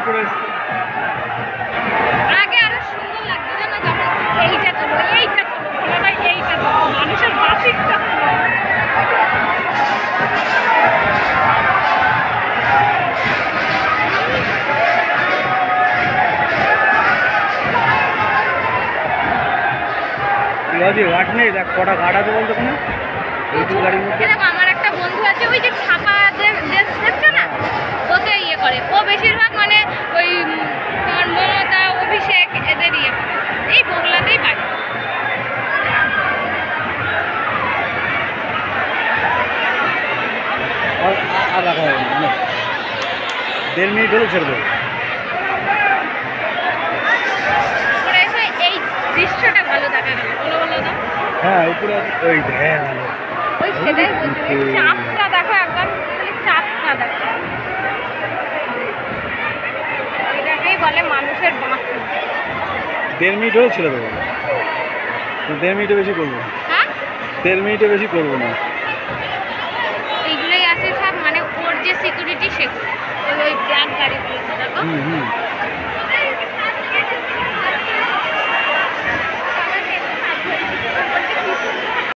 করে এসছে। আগে আরো সুন্দর লাগতো জানো, যখন এইটা চলো এইটা চলো বলে ভাই এইটা চলো, মানুষের বাসিকটা ঘাট নেই, দেখ কটা ঘাট আছে বলতো ওখানে এইটুকু গাড়ির মধ্যে। দেখো আমার একটা বন্ধু আছে ওই যে ছাপা দেখছো না, ওতে ইয়ে করে, ও বেশিরভাগ মানে ওই তোমার মমতা অভিষেক এদের ইয়ে করে, এই বগলাতেই বাড়ি। আর রাখা যাবে না, 1.5 মিনিট হলে ছেড়ে দেবো। ওরা এসে এই দৃশ্যটা ভালো দেখা গেল, বলো বলো না। হ্যাঁ উপরে ওই হ্যাঁ ভালো, ওই সেটাই বলছি, চাপটা দেখো একবার, চাপটা দেখো, এটাকেই বলে মানুষের বাঁকি। 1.5 মিনিট হলে ছেড়ে দেবো, 1.5 মিনিটে বেশি করবো না। হ্যাঁ 1.5 মিনিটে বেশি করবো না। এইগুলোই আছে সব, মানে ওর যে সিকিউরিটি সেগুলো, ওই ব্ল্যাক গাড়িগুলো দেখো। হুম